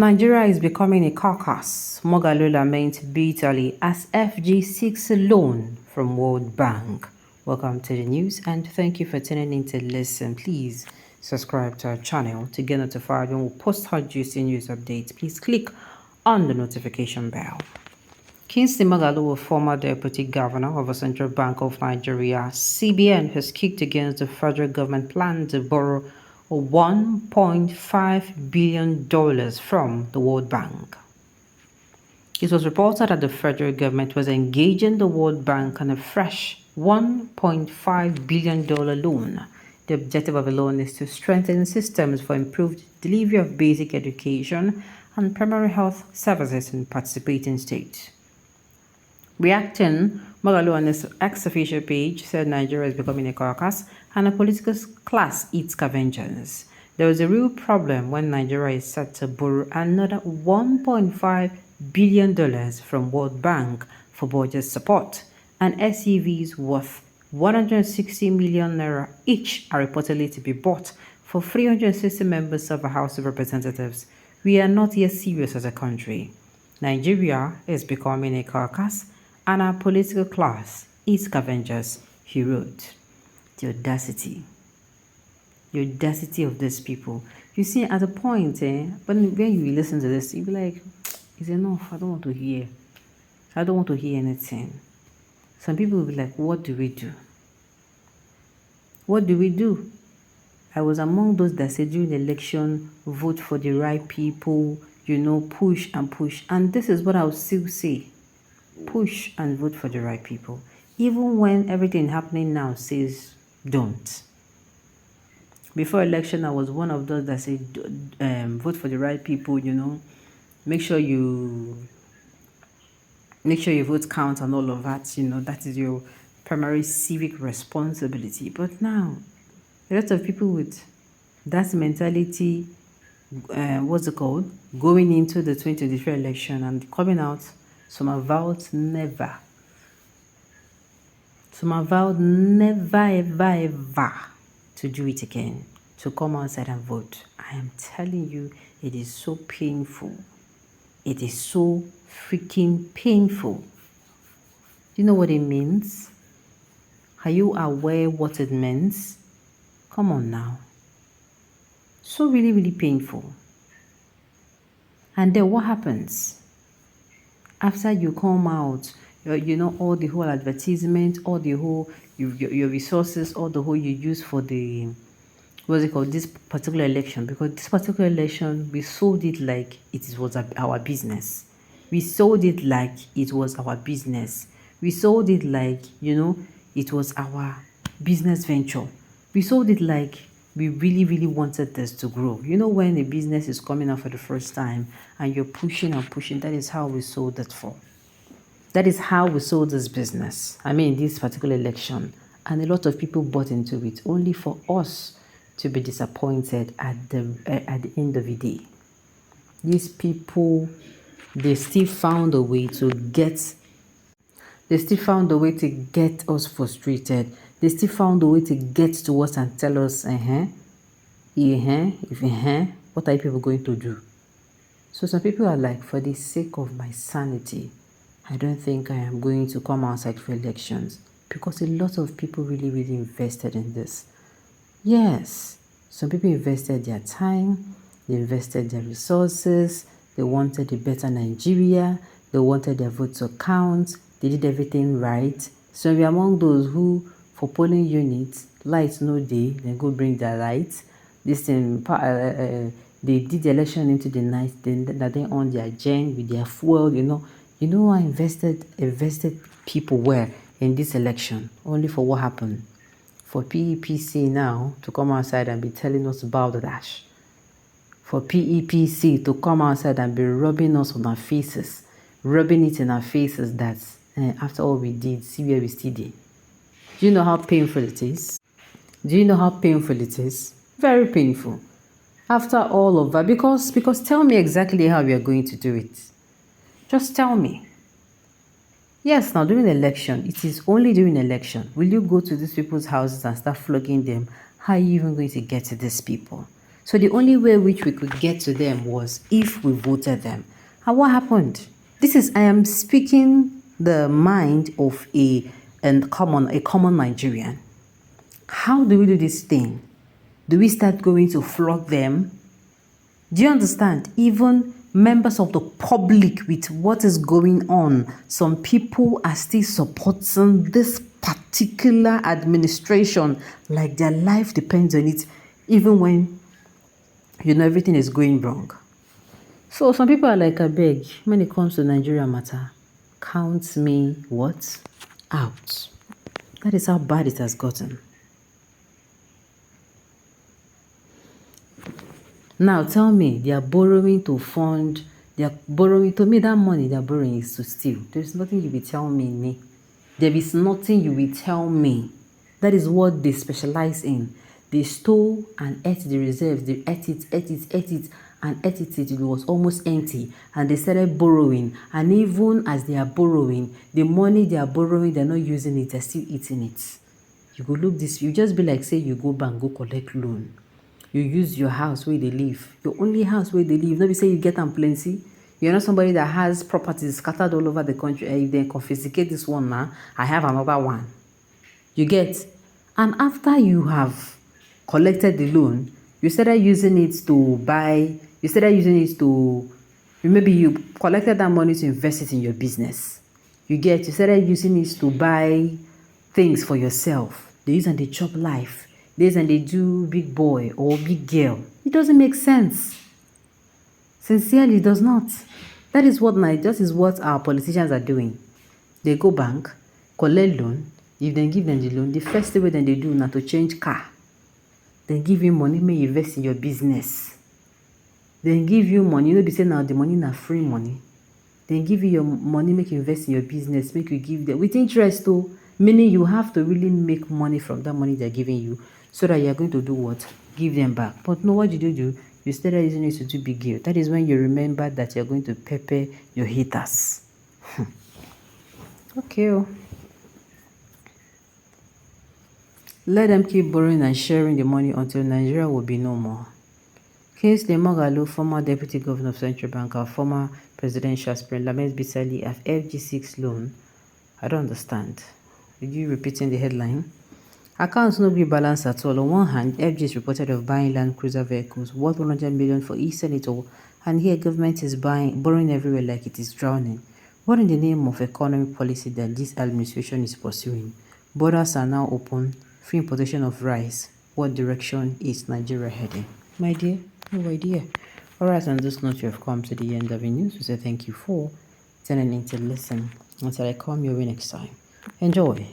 Nigeria is becoming a carcass. Moghalu laments bitterly as FG seeks a loan from World Bank. Welcome to the news and thank you for tuning in to listen. Please subscribe to our channel to get notified when we post our juicy news updates. Please click on the notification bell. Kingsley Moghalu, a former deputy governor of the Central Bank of Nigeria, CBN, has kicked against the federal government plan to borrow $1.5 billion from the World Bank. It was reported that the federal government was engaging the World Bank on a fresh $1.5 billion loan. The objective of the loan is to strengthen systems for improved delivery of basic education and primary health services in participating states. Reacting, Moghalu on his ex-official page said Nigeria is becoming a carcass and a political class eats scavengers. There is a real problem when Nigeria is set to borrow another $1.5 billion from World Bank for budget support, and SUVs worth 160 million naira each are reportedly to be bought for 360 members of the House of Representatives. We are not yet serious as a country. Nigeria is becoming a carcass and our political class is scavengers, he wrote. The audacity of these people. You see, at a point, when you listen to this, you'll be like, it's enough, I don't want to hear. I don't want to hear anything. Some people will be like, what do we do? What do we do? I was among those that said during the election, vote for the right people, push and push. And this is what I would still say. Push and vote for the right people. Even when everything happening now says don't. Before election, I was one of those that said vote for the right people, make sure you vote count and all of that, that is your primary civic responsibility. But now, a lot of people with that mentality, going into the 2023 election and coming out, some have vowed never. Some have vowed never, ever, ever to do it again, to come outside and vote. I am telling you, it is so painful. It is so freaking painful. Do you know what it means? Are you aware what it means? Come on now. So really, really painful. And then what happens? After you come out, all the whole advertisement, all the whole, your resources, all the whole you use for the, this particular election. Because this particular election, we sold it like it was our business. We sold it like it was our business. We sold it like, it was our business venture. We sold it like we really, really wanted this to grow. When a business is coming out for the first time and you're pushing and pushing, that is how we sold it for. That is how we sold this business. This particular election. And a lot of people bought into it, only for us to be disappointed at the end of the day. These people, they still found a way to get us frustrated. They still found a way to get to us and tell us, what are you people going to do? So some people are like, for the sake of my sanity, I don't think I am going to come outside for elections, because a lot of people really, really invested in this. Yes, some people invested their time, they invested their resources, they wanted a better Nigeria, they wanted their votes to count, they did everything right. So we're among those who, for polling units, lights no day, then go bring their lights. This thing, they did the election into the night, then they on their gen with their fuel, I invested people were in this election, only for what happened? For PEPC now to come outside and be telling us about the dash. For PEPC to come outside and be rubbing us on our faces, rubbing it in our faces that after all we did, see where we still did. Do you know how painful it is? Very painful. After all of that, because tell me exactly how we are going to do it. Just tell me. Yes, now during the election, it is only during election. Will you go to these people's houses and start flogging them? How are you even going to get to these people? So the only way which we could get to them was if we voted them. And what happened? I am speaking the mind of a common Nigerian. How do we do this thing? Do we start going to flog them? Do you understand? Even members of the public, with what is going on, some people are still supporting this particular administration like their life depends on it, even when everything is going wrong. So some people are like, I beg, when it comes to Nigeria matter, count me what? Out. That is how bad it has gotten. Now tell me, they are borrowing to fund, they are borrowing, to me that money they are borrowing is to steal. There is nothing you will tell me. There is nothing you will tell me. That is what they specialize in. They stole and ate the reserves. They ate it, and ate it. It was almost empty. And they started borrowing. And even as they are borrowing, the money they are borrowing, they're not using it. They're still eating it. You go look this. You just be like, say you go bank, go collect loan. You use your house where they live. Your only house where they live. Nobody say you get them plenty. You're not somebody that has properties scattered all over the country. If they confiscate this one now, I have another one. You get? And after you have collected the loan, you started using it to buy, maybe you collected that money to invest it in your business. You started using it to buy things for yourself. They use and they chop life. This and they do big boy or big girl. It doesn't make sense. Sincerely, it does not. That is what our politicians are doing. They go bank, collect loan. If they give them the loan, the first way then they do now to change car. Then give you money, may you invest in your business. Then give you money, be saying now the money na free money. Then give you your money, make you invest in your business, make you give them with interest too. Meaning you have to really make money from that money they're giving you, so that you're going to do what? Give them back. But no, what did you do? You started using it to do big deal. That is when you remember that you're going to pepper your haters. Okay. Let them keep borrowing and sharing the money until Nigeria will be no more. Kingsley Moghalu, former Deputy Governor of Central Bank, our former presidential aspirant, Lamez Bisali, of FG6 loan. I don't understand. Did you repeating the headline? Accounts no be balanced at all. On one hand, FG is reported of buying Land Cruiser vehicles worth 100 million for each senator, and here government is borrowing everywhere like it is drowning. What in the name of economic policy that this administration is pursuing? Borders are now open, free importation of rice. What direction is Nigeria heading? My dear, no idea. Alright, on this note, you have come to the end of the news. We say thank you for tuning in to listen. Until I come your way next time. Enjoy.